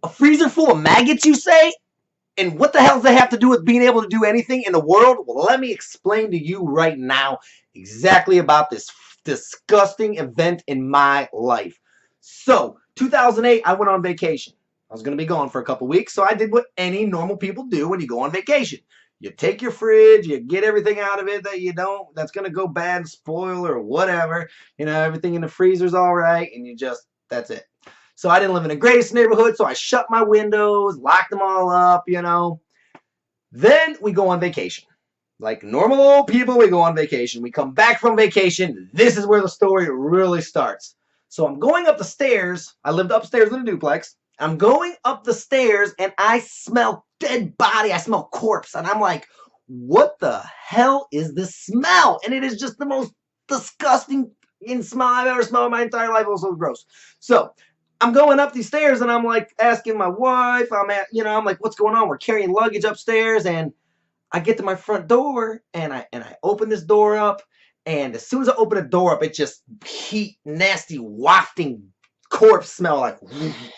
A freezer full of maggots, you say? And what the hell does that have to do with being able to do anything in the world? Well, let me explain to you right now exactly about this disgusting event in my life. So, 2008, I went on vacation. I was going to be gone for a couple weeks, so I did what any normal people do when you go on vacation. You take your fridge, you get everything out of it that you don't, that's going to go bad, spoil, or whatever. You know, everything in the freezer's all right, and you just, that's it. So I didn't live in the greatest neighborhood, so I shut my windows, locked them all up, you know. Then we go on vacation. Like normal old people, we go on vacation. We come back from vacation. This is where the story really starts. So I'm going up the stairs. I lived upstairs in a duplex. I'm going up the stairs, and I smell dead body. I smell corpse. And I'm like, what the hell is this smell? And it is just the most disgusting smell I've ever smelled in my entire life. It was so gross. So I'm going up these stairs, and I'm like asking my wife, I'm like, what's going on? We're carrying luggage upstairs, and I get to my front door, and I open this door up, and as soon as I open the door up, it just heat, nasty, wafting corpse smell like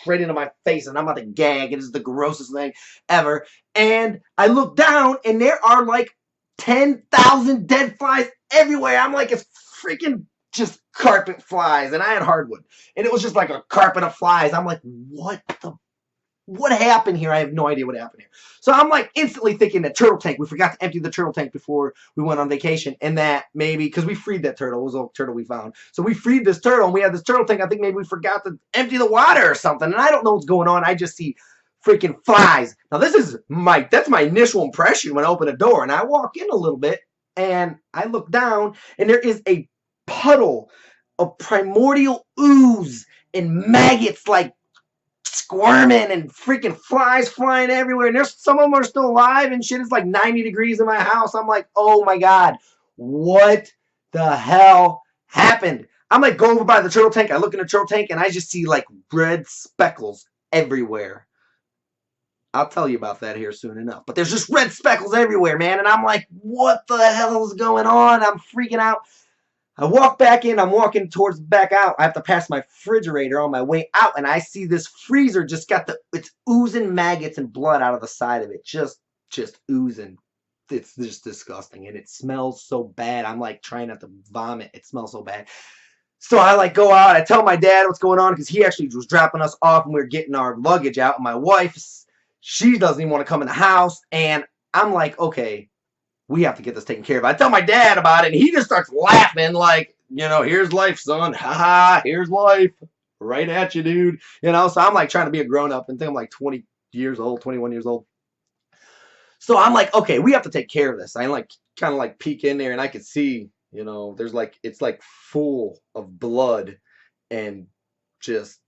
right into my face, and I'm about to gag. It is the grossest thing ever. And I look down, and there are like 10,000 dead flies everywhere. I'm like, it's freaking just carpet flies, and I had hardwood, and it was just like a carpet of flies. I'm like, what happened here? I have no idea what happened here. So I'm like instantly thinking the turtle tank. We forgot to empty the turtle tank before we went on vacation, and that maybe because we freed that turtle, it was a turtle we found. So we freed this turtle, and we had this turtle tank. I think maybe we forgot to empty the water or something, and I don't know what's going on. I just see freaking flies. Now that's my initial impression when I open the door, and I walk in a little bit, and I look down, and there is a puddle of primordial ooze and maggots like squirming and freaking flies flying everywhere. And there's some of them are still alive and shit. It's like 90 degrees in my house. I'm like, oh my God, what the hell happened? I'm like, go over by the turtle tank. I look in the turtle tank, and I just see like red speckles everywhere. I'll tell you about that here soon enough. But there's just red speckles everywhere, man. And I'm like, what the hell is going on? I'm freaking out. I walk back in. I'm walking towards back out. I have to pass my refrigerator on my way out, and I see this freezer just got it's oozing maggots and blood out of the side of it. Just oozing. It's just disgusting, and it smells so bad. I'm like trying not to vomit. It smells so bad. So I like go out. I tell my dad what's going on because he actually was dropping us off, and we were getting our luggage out. And my wife, she doesn't even want to come in the house, and I'm like, okay, we have to get this taken care of. I tell my dad about it, and he just starts laughing like, here's life, son. Ha, here's life. Right at you, dude. So I'm like trying to be a grown-up and think I'm like 20 years old, 21 years old. So I'm like, okay, we have to take care of this. I like kind of like peek in there, and I could see, there's like, it's like full of blood and just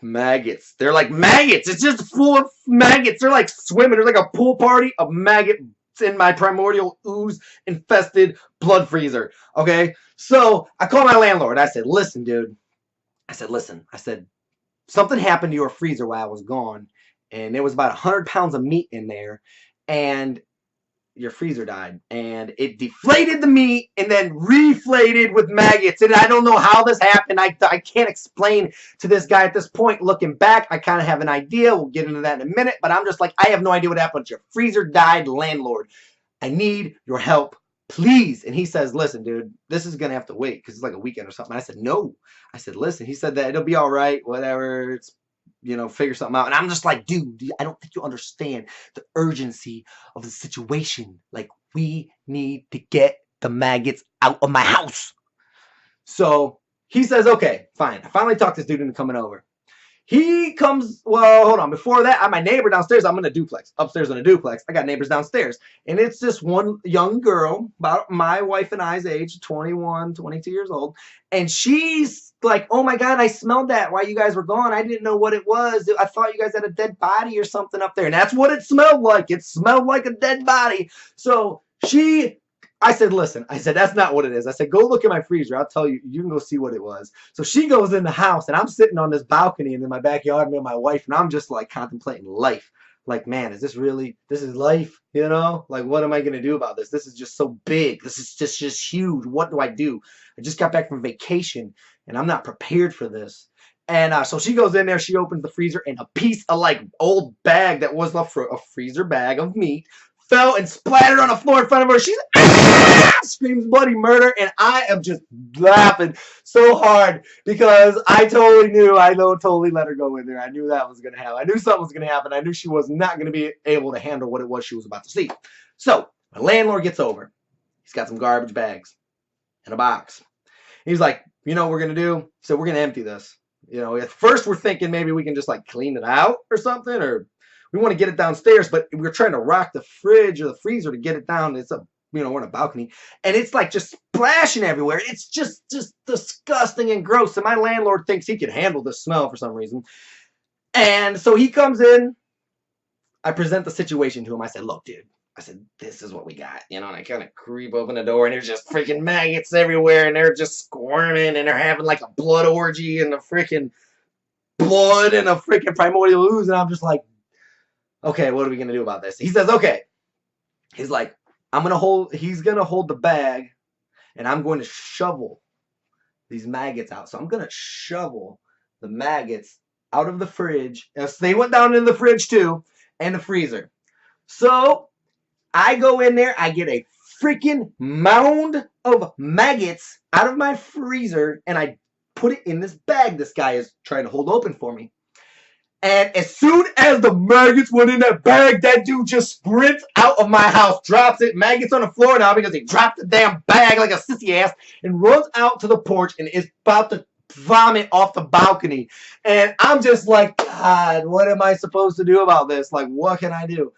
maggots. They're like maggots. It's just full of maggots. They're like swimming. There's like a pool party of maggots in my primordial ooze infested blood freezer. Okay, so I called my landlord. I said, listen, dude. I said, something happened to your freezer while I was gone, and there was about 100 pounds of meat in there, and your freezer died, and it deflated the meat and then reflated with maggots. And I don't know how this happened. I can't explain to this guy at this point. Looking back, I kind of have an idea. We'll get into that in a minute, but I'm just like, I have no idea what happened. Your freezer died, landlord. I need your help, please. And he says, listen, dude, this is going to have to wait because it's like a weekend or something. I said, no. I said, listen. He said that it'll be all right, whatever. It's figure something out. And I'm just like, dude, I don't think you understand the urgency of the situation. Like, we need to get the maggots out of my house. So he says, okay, fine. I finally talked this dude into coming over. He comes, well, hold on. Before that, I'm my neighbor downstairs. I'm in a duplex. Upstairs in a duplex. I got neighbors downstairs. And it's this one young girl, about my wife and I's age, 21, 22 years old. And she's like, oh my God, I smelled that while you guys were gone. I didn't know what it was. I thought you guys had a dead body or something up there. And that's what it smelled like. It smelled like a dead body. So I said, listen, that's not what it is. I said, go look at my freezer. I'll tell you, you can go see what it was. So she goes in the house, and I'm sitting on this balcony in my backyard with my wife, and I'm just like contemplating life. Like, man, this is life? Like, what am I going to do about this? This is just so big. This is just huge. What do I do? I just got back from vacation, and I'm not prepared for this. And so she goes in there, she opens the freezer, and a piece of like old bag that was a freezer bag of meat fell and splattered on the floor in front of her. She's screams bloody murder, and I am just laughing so hard because I totally knew totally let her go in there. I knew that was gonna happen. I knew something was gonna happen. I knew she was not gonna be able to handle what it was she was about to see. So my landlord gets over. He's got some garbage bags and a box. He's like, you know what we're gonna do? So we're gonna empty this. At first we're thinking maybe we can just like clean it out or something, or we want to get it downstairs, but we're trying to rock the fridge or the freezer to get it down. It's we're in a balcony, and it's like just splashing everywhere. It's just disgusting and gross. And my landlord thinks he can handle the smell for some reason. And so he comes in. I present the situation to him. I said, look, dude. I said, this is what we got, and I kind of creep open the door, and there's just freaking maggots everywhere, and they're just squirming, and they're having like a blood orgy, and the freaking blood and a freaking primordial ooze, and I'm just like, okay, what are we gonna do about this? He says, okay. He's like, he's gonna hold the bag, and I'm going to shovel these maggots out. So I'm gonna shovel the maggots out of the fridge. And they went down in the fridge too, and the freezer. So I go in there, I get a freaking mound of maggots out of my freezer, and I put it in this bag this guy is trying to hold open for me. And as soon as the maggots went in that bag, that dude just sprints out of my house, drops it, maggots on the floor now because he dropped the damn bag like a sissy ass, and runs out to the porch and is about to vomit off the balcony. And I'm just like, God, what am I supposed to do about this? Like, what can I do?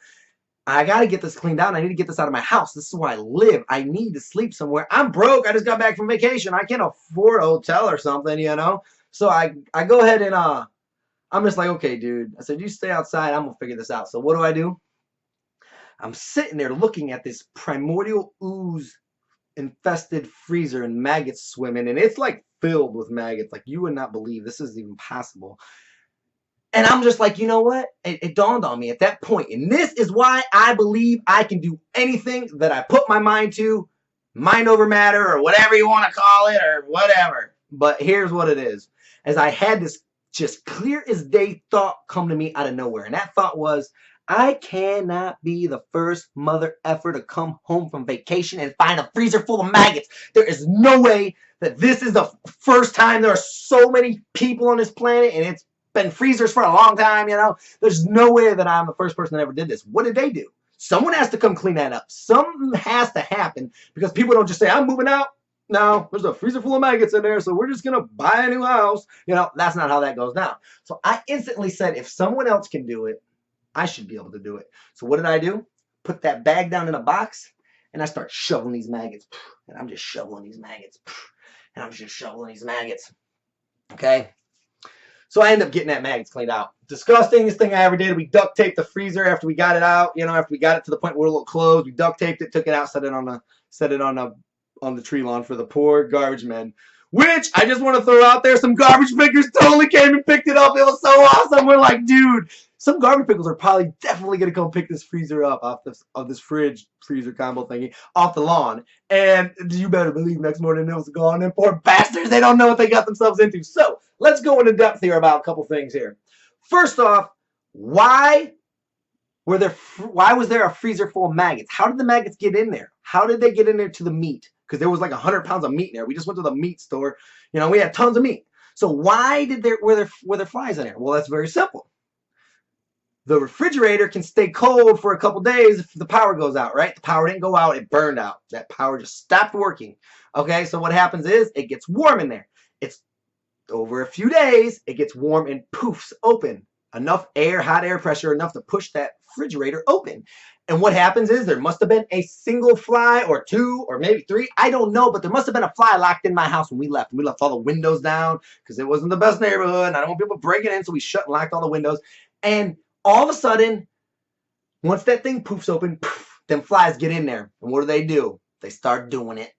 I got to get this cleaned out. I need to get this out of my house. This is where I live. I need to sleep somewhere. I'm broke. I just got back from vacation. I can't afford a hotel or something, So I go ahead and I'm just like, okay, dude. I said, you stay outside. I'm going to figure this out. So what do? I'm sitting there looking at this primordial ooze infested freezer and maggots swimming. And it's like filled with maggots. Like you would not believe this is even possible. And I'm just like, you know what? It dawned on me at that point. And this is why I believe I can do anything that I put my mind to. Mind over matter or whatever you want to call it or whatever. But here's what it is. As I had this just clear as day thought come to me out of nowhere. And that thought was, I cannot be the first mother effer to come home from vacation and find a freezer full of maggots. There is no way that this is the first time. There are so many people on this planet and it's been freezers for a long time, There's no way that I'm the first person that ever did this. What did they do? Someone has to come clean that up. Something has to happen because people don't just say, I'm moving out. No, there's a freezer full of maggots in there, so we're just going to buy a new house. That's not how that goes down. So I instantly said, if someone else can do it, I should be able to do it. So what did I do? Put that bag down in a box, and I start shoveling these maggots. And I'm just shoveling these maggots. And I'm just shoveling these maggots. Okay? So I end up getting that maggots cleaned out. Disgustingest thing I ever did. We duct taped the freezer after we got it out. After we got it to the point where it was a little closed, we duct taped it, took it out, set it on the tree lawn for the poor garbage men. Which I just want to throw out there, some garbage pickers totally came and picked it up. It was so awesome. We're like, dude, some garbage pickers are probably definitely gonna come pick this freezer up off this freezer combo thingy off the lawn. And you better believe next morning it was gone. And poor bastards, they don't know what they got themselves into. So let's go into depth here about a couple things here. First off, why was there a freezer full of maggots? How did the maggots get in there? How did they get in there to the meat? Because there was like 100 pounds of meat in there. We just went to the meat store. We had tons of meat. So why were there flies in there? Well, that's very simple. The refrigerator can stay cold for a couple days if the power goes out, right? The power didn't go out, it burned out. That power just stopped working. Okay, so what happens is it gets warm in there. It's over a few days, it gets warm and poofs open. Enough air, hot air pressure, enough to push that refrigerator open. And what happens is there must have been a single fly or two or maybe three. I don't know, but there must have been a fly locked in my house when we left. We left all the windows down because it wasn't the best neighborhood. And I don't want people breaking in, so we shut and locked all the windows. And all of a sudden, once that thing poofs open, poof, them flies get in there. And what do? They start doing it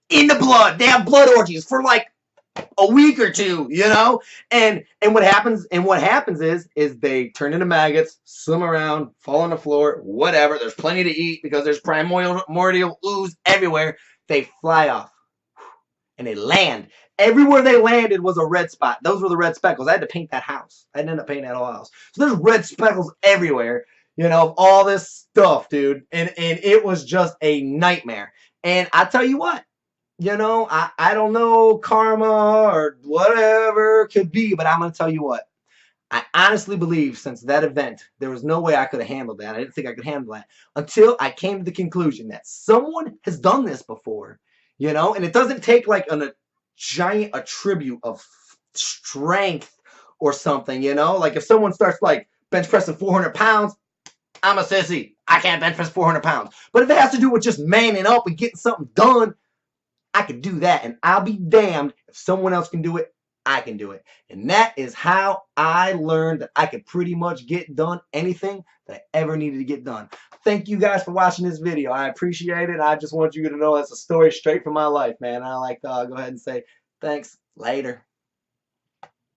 in the blood. They have blood orgies for like a week or two, And what happens is they turn into maggots, swim around, fall on the floor, whatever. There's plenty to eat because there's primordial ooze everywhere. They fly off and they land Everywhere they landed was a red spot. Those were the red speckles. I had to paint that house. I didn't end up painting that whole house. So there's red speckles everywhere, you know, all this stuff, dude. And it was just a nightmare. And I tell you what, you know, I don't know karma or whatever it could be, but I'm going to tell you what. I honestly believe since that event, there was no way I could have handled that. I didn't think I could handle that until I came to the conclusion that someone has done this before, you know, and it doesn't take like a giant attribute of strength or something, you know, like if someone starts like bench pressing 400 pounds, I'm a sissy. I can't bench press 400 pounds. But if it has to do with just manning up and getting something done, I could do that. And I'll be damned if someone else can do it. I can do it. And that is how I learned that I could pretty much get done anything that I ever needed to get done. Thank you guys for watching this video. I appreciate it. I just want you to know that's a story straight from my life, man. I like to go ahead and say thanks. Later.